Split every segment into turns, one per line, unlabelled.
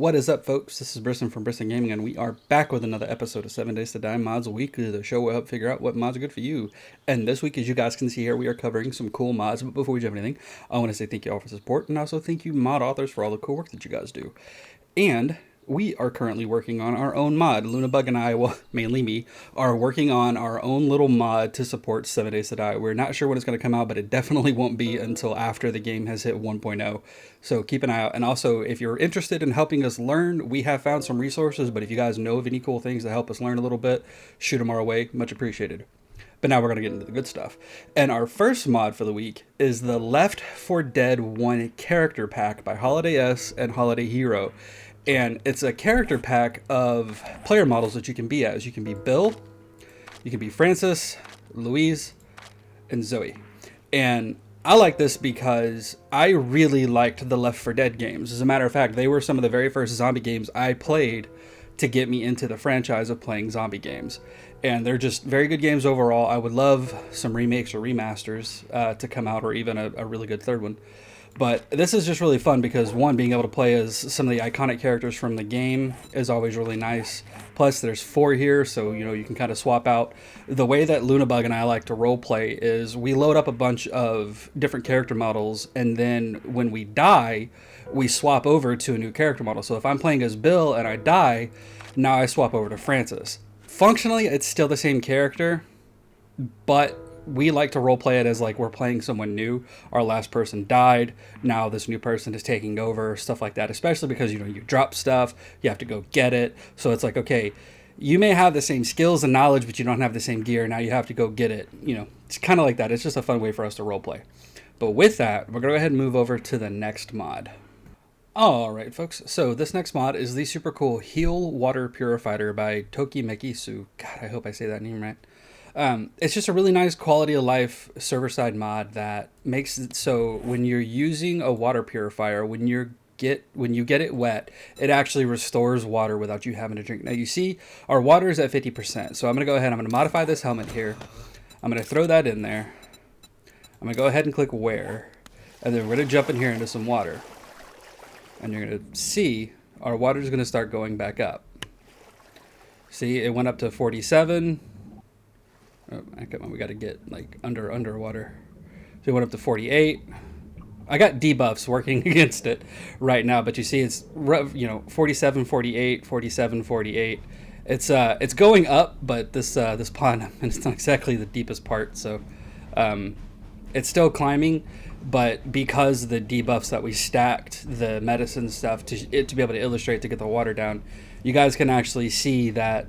What is up, folks? This is Brisson from Brisson Gaming, and we are back with another episode of 7 Days to Die Mods Weekly, the show will help figure out what mods are good for you. And this week, as you guys can see here, we are covering some cool mods. But before we jump anything, I want to say thank you all for the support, and also thank you mod authors for all the cool work that you guys do. And we are currently working on our own mod. Lunabug and I, well, mainly me, are working on our own little mod to support 7 Days to Die. We're not sure when it's going to come out, but it definitely won't be until after the game has hit 1.0. So keep an eye out. And also, if you're interested in helping us learn, we have found some resources, but if you guys know of any cool things to help us learn a little bit, shoot them our way. Much appreciated. But now we're going to get into the good stuff. And our first mod for the week is the Left 4 Dead 1 character pack by Holiday S and Holiday Hero. And it's a character pack of player models that you can be as. You can be Bill, you can be Francis, Louise, and Zoe. And I like this because I really liked the Left 4 Dead games. As a matter of fact, they were some of the very first zombie games I played to get me into the franchise of playing zombie games. And they're just very good games overall. I would love some remakes or remasters to come out, or even a really good third one. But this is just really fun because, one, being able to play as some of the iconic characters from the game is always really nice. Plus, there's 4 here, so, you can kind of swap out. The way that Lunabug and I like to roleplay is we load up a bunch of different character models, and then when we die, we swap over to a new character model. So if I'm playing as Bill and I die, now I swap over to Francis. Functionally, it's still the same character, but we like to roleplay it as like we're playing someone new. Our last person died. Now this new person is taking over, stuff like that, especially because, you drop stuff, you have to go get it. So it's like, okay, you may have the same skills and knowledge, but you don't have the same gear. Now you have to go get it. It's kind of like that. It's just a fun way for us to roleplay. But with that, we're going to go ahead and move over to the next mod. Alright, folks, so this next mod is the super cool Heal Water Purifier by Toki Mekisu. God, I hope I say that name right. It's just a really nice quality of life server-side mod that makes it so when you're using a water purifier, when you get it wet, it actually restores water without you having to drink. Now you see our water is at 50%, so I'm going to go ahead, I'm going to modify this helmet here. I'm going to throw that in there. I'm going to go ahead and click wear, and then we're going to jump in here into some water. And you're going to see our water is going to start going back up. See, it went up to 47. Oh, we got to get like underwater. So it went up to 48. I got debuffs working against it right now, but you see it's 47, 48, 47, 48. It's going up, but this pond, and it's not exactly the deepest part, so it's still climbing. But because the debuffs that we stacked, the medicine stuff to be able to illustrate to get the water down, you guys can actually see that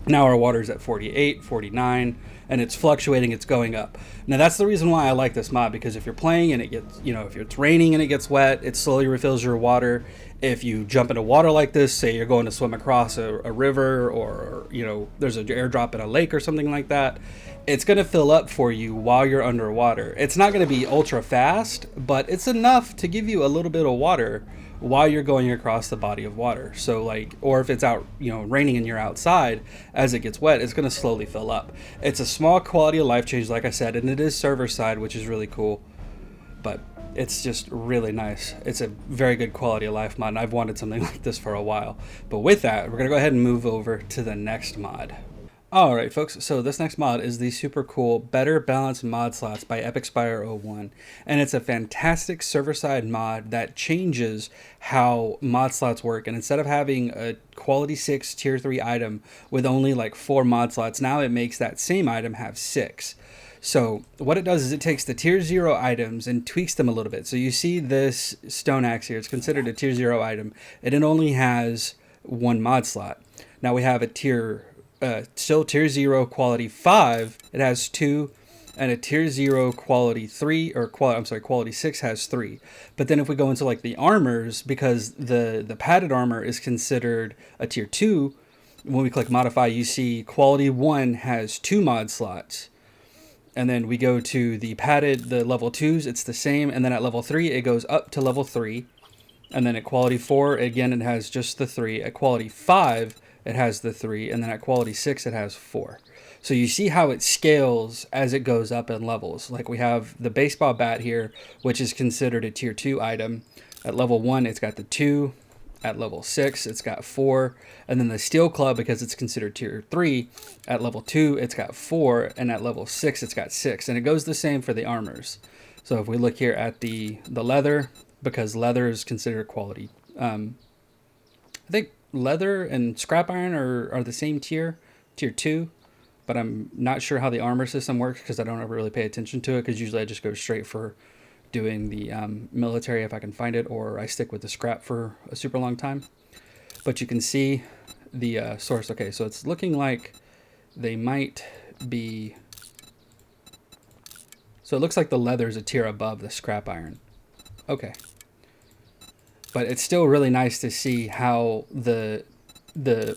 now our water is at 48, 49, and it's fluctuating, it's going up. Now that's the reason why I like this mod, because if you're playing and it gets, if it's raining and it gets wet, it slowly refills your water. If you jump into water like this, say you're going to swim across a river, or there's an airdrop in a lake or something like that, it's going to fill up for you while you're underwater. It's not going to be ultra fast, but it's enough to give you a little bit of water while you're going across the body of water. So or if it's out, raining and you're outside, as it gets wet, it's going to slowly fill up. It's a small quality of life change, like I said, and it is server side, which is really cool. But it's just really nice. It's a very good quality of life mod, and I've wanted something like this for a while. But with that, we're going to go ahead and move over to the next mod. Alright, folks, so this next mod is the super cool Better Balanced Modslots by EpicSpire01, and it's a fantastic server-side mod that changes how Modslots work. And instead of having a quality 6 tier 3 item with only like 4 Modslots, now it makes that same item have 6. So what it does is it takes the tier 0 items and tweaks them a little bit. So you see this stone axe here, it's considered a tier 0 item, and it only has 1 mod slot. Now we have a still tier 0 quality 5, it has 2, and a tier 0 quality 3, or quality 6 has 3. But then if we go into like the armors, because the padded armor is considered a tier 2, when we click modify, you see quality 1 has 2 mod slots. And then we go to the level 2s, it's the same, and then at level 3 it goes up to level 3. And then at quality 4, again, it has just the 3. At quality 5, it has the 3, and then at quality 6 it has 4. So you see how it scales as it goes up in levels. Like we have the baseball bat here, which is considered a tier 2 item. At level 1 it's got the 2, at level 6, it's got 4. And then the Steel Club, because it's considered tier 3, at level 2, it's got 4. And at level 6, it's got 6. And it goes the same for the armors. So if we look here at the leather, because leather is considered quality. I think leather and scrap iron are the same tier 2. But I'm not sure how the armor system works because I don't ever really pay attention to it, because usually I just go straight for doing the military if I can find it, or I stick with the scrap for a super long time. But you can see the source. Okay, so it's looking like they might be... So it looks like the leather is a tier above the scrap iron. Okay. But it's still really nice to see how the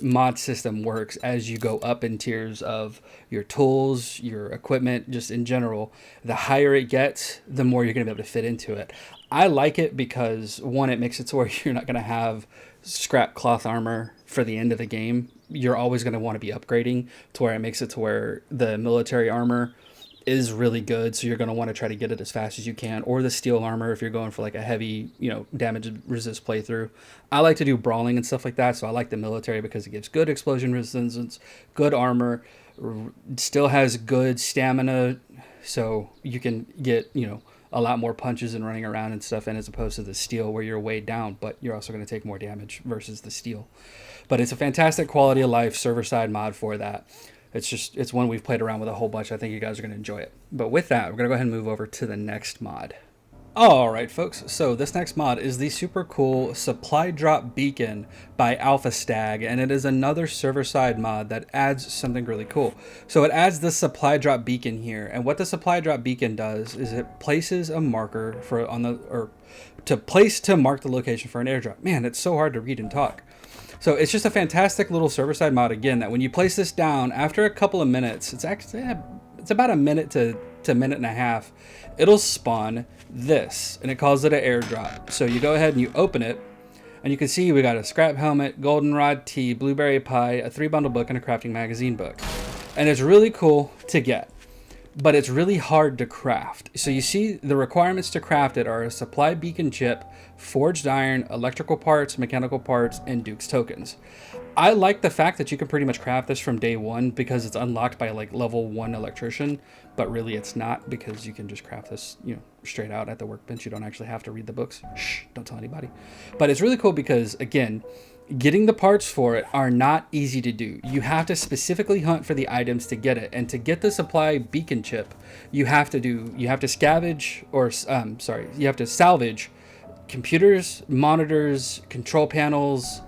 mod system works as you go up in tiers of your tools, your equipment, just in general. The higher it gets, the more you're going to be able to fit into it. I like it because, one, it makes it to where you're not going to have scrap cloth armor for the end of the game. You're always going to want to be upgrading to where it makes it to where the military armor is really good, so you're going to want to try to get it as fast as you can, or the steel armor if you're going for like a heavy, damage resist playthrough. I like to do brawling and stuff like that, so I like the military because it gives good explosion resistance, good armor, still has good stamina, so you can get, a lot more punches and running around and stuff, and as opposed to the steel where you're weighed down, but you're also going to take more damage versus the steel. But it's a fantastic quality of life server-side mod for that. It's one we've played around with a whole bunch. I think you guys are going to enjoy it. But with that, we're going to go ahead and move over to the next mod. All right, folks. So this next mod is the super cool Supply Drop Beacon by Alpha Stag, and it is another server-side mod that adds something really cool. So it adds the Supply Drop Beacon here, and what the Supply Drop Beacon does is it places a marker to mark the location for an airdrop. Man, it's so hard to read and talk. So it's just a fantastic little server-side mod, again, that when you place this down, after a couple of minutes, it's about a minute to a minute and a half, it'll spawn this, and it calls it an airdrop. So you go ahead and you open it, and you can see we got a scrap helmet, goldenrod tee, blueberry pie, a 3-bundle book, and a crafting magazine book. And it's really cool to get, but it's really hard to craft. So you see the requirements to craft it are a supply beacon chip, forged iron, electrical parts, mechanical parts, and Duke's tokens. I like the fact that you can pretty much craft this from day one because it's unlocked by like level 1 electrician, but really it's not, because you can just craft this, straight out at the workbench. You don't actually have to read the books. Shh, don't tell anybody. But it's really cool because, again, getting the parts for it are not easy to do. You have to specifically hunt for the items to get it. And to get the supply beacon chip, you have to scavenge, you have to salvage computers, monitors, control panels.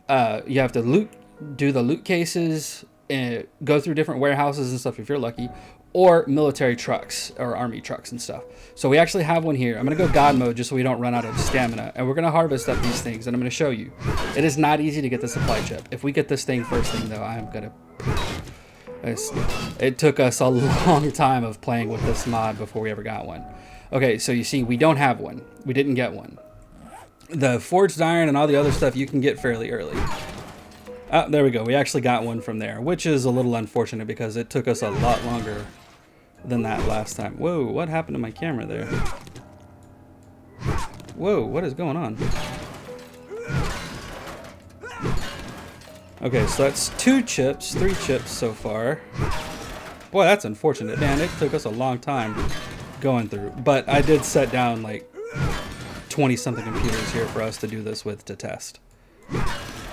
You have to do the loot cases, and go through different warehouses and stuff if you're lucky, or military trucks or army trucks and stuff. So we actually have one here. I'm going to go God mode just so we don't run out of stamina. And we're going to harvest up these things, and I'm going to show you. It is not easy to get the supply chip. If we get this thing first thing, though, I'm going to... It took us a long time of playing with this mod before we ever got one. Okay, so you see, we don't have one. We didn't get one. The forged iron and all the other stuff you can get fairly early. Oh, there we go. We actually got one from there, which is a little unfortunate because it took us a lot longer than that last time. Whoa, what happened to my camera there? Whoa, what is going on? Okay, so that's 2 chips, 3 chips so far. Boy, that's unfortunate. Man, it took us a long time going through. But I did set down like 20-something computers here for us to do this with to test.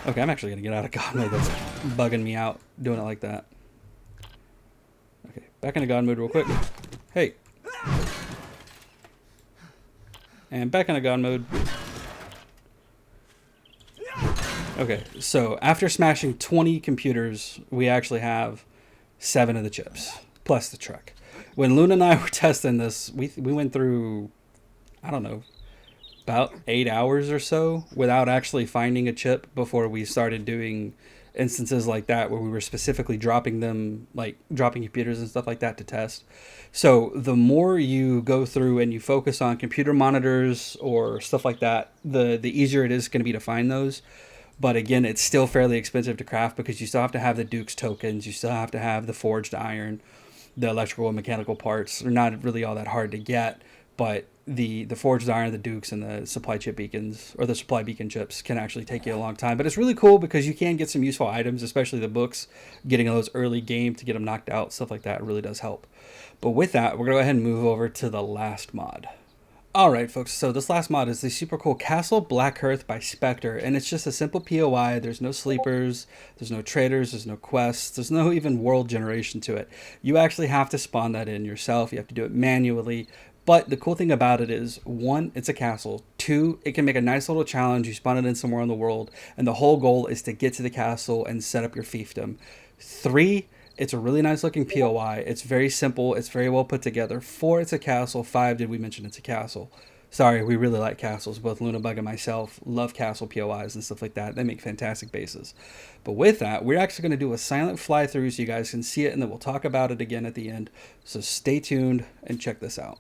Okay, I'm actually going to get out of God mode. That's bugging me out doing it like that. Okay, back into God mode real quick. Hey. And back into God mode. Okay, so after smashing 20 computers, we actually have 7 of the chips, plus the truck. When Luna and I were testing this, we went through, I don't know, about 8 hours or so without actually finding a chip before we started doing instances like that where we were specifically dropping them, like dropping computers and stuff like that to test. So the more you go through and you focus on computer monitors or stuff like that, the easier it is going to be to find those. But again, it's still fairly expensive to craft because you still have to have the Duke's tokens, you still have to have the forged iron, the electrical and mechanical parts are not really all that hard to get, but the forged iron, the dukes, and the supply chip beacons, or the supply beacon chips, can actually take you a long time. But it's really cool because you can get some useful items, especially the books. Getting those early game to get them knocked out, stuff like that, really does help. But with that, we're gonna go ahead and move over to the last mod. Alright folks, so this last mod is the super cool Castle BlackHearth by Spectre, and it's just a simple POI. There's no sleepers, there's no traders, there's no quests, there's no even world generation to it. You actually have to spawn that in yourself, you have to do it manually, but the cool thing about it is, one, it's a castle, two, it can make a nice little challenge, you spawn it in somewhere in the world, and the whole goal is to get to the castle and set up your fiefdom. Three, it's a really nice looking POI. It's very simple. It's very well put together. 4, it's a castle. 5, did we mention it's a castle? Sorry, we really like castles. Both Lunabug and myself love castle POIs and stuff like that. They make fantastic bases. But with that, we're actually going to do a silent fly through so you guys can see it, and then we'll talk about it again at the end. So stay tuned and check this out.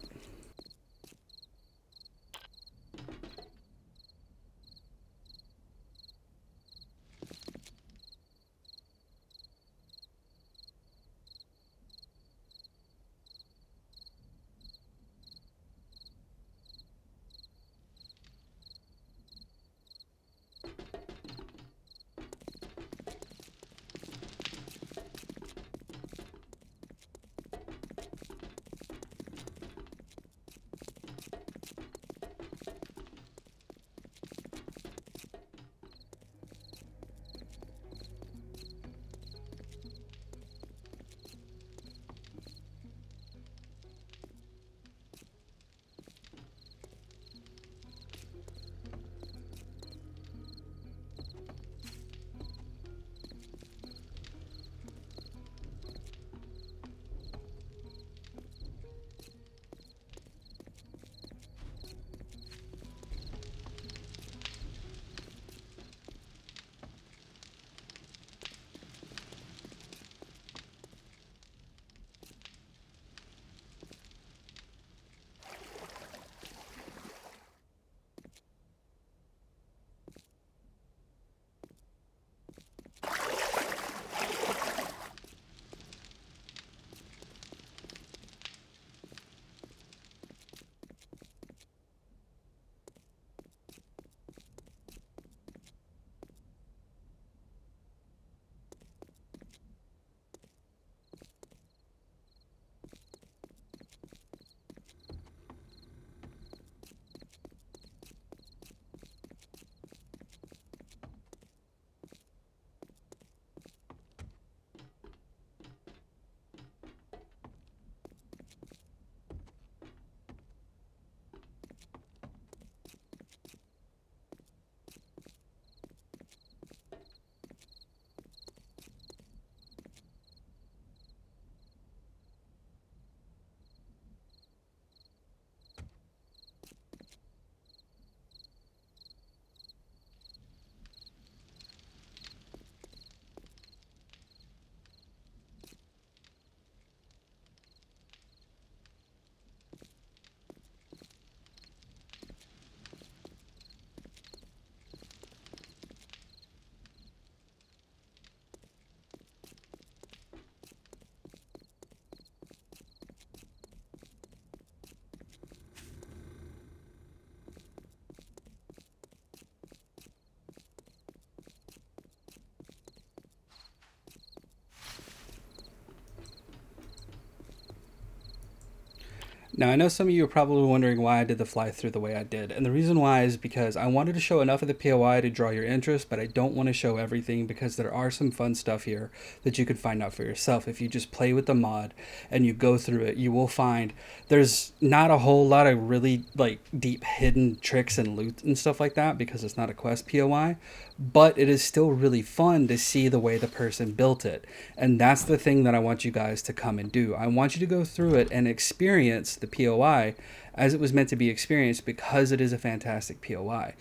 Now, I know some of you are probably wondering why I did the fly through the way I did, and the reason why is because I wanted to show enough of the POI to draw your interest, but I don't want to show everything because there are some fun stuff here that you can find out for yourself. If you just play with the mod and you go through it, you will find there's not a whole lot of really like deep hidden tricks and loot and stuff like that because it's not a quest POI, but it is still really fun to see the way the person built it. And that's the thing that I want you guys to come and do. I want you to go through it and experience the POI as it was meant to be experienced because it is a fantastic POI.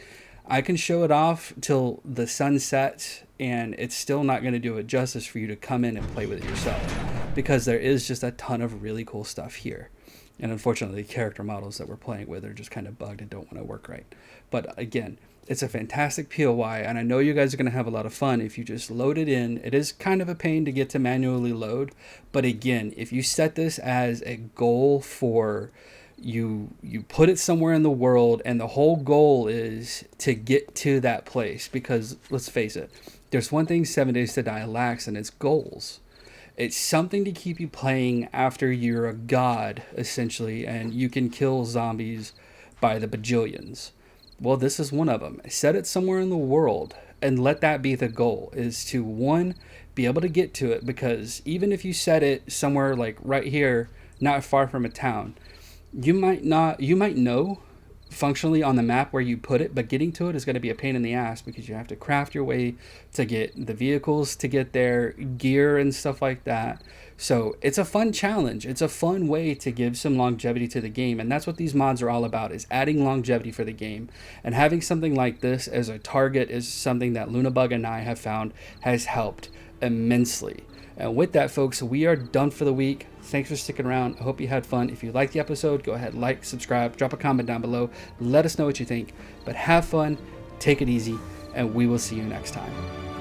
I can show it off till the sun sets and it's still not going to do it justice for you to come in and play with it yourself because there is just a ton of really cool stuff here. And unfortunately, the character models that we're playing with are just kind of bugged and don't want to work right. But again, it's a fantastic POI, and I know you guys are going to have a lot of fun if you just load it in. It is kind of a pain to get to manually load, but again, if you set this as a goal for You put it somewhere in the world, and the whole goal is to get to that place. Because let's face it, there's one thing 7 Days to Die lacks, and it's goals. It's something to keep you playing after you're a god, essentially, and you can kill zombies by the bajillions. Well, this is one of them. Set it somewhere in the world and let that be the goal, is to, one, be able to get to it, because even if you set it somewhere like right here, not far from a town, you might know functionally on the map where you put it, but getting to it is going to be a pain in the ass, because you have to craft your way to get the vehicles to get there, gear and stuff like that. So it's a fun challenge. It's a fun way to give some longevity to the game, and that's what these mods are all about, is adding longevity for the game. And having something like this as a target is something that Lunabug and I have found has helped immensely. And with that, folks, we are done for the week. Thanks for sticking around. I hope you had fun. If you liked the episode, go ahead, like, subscribe, drop a comment down below. Let us know what you think. But have fun, take it easy, and we will see you next time.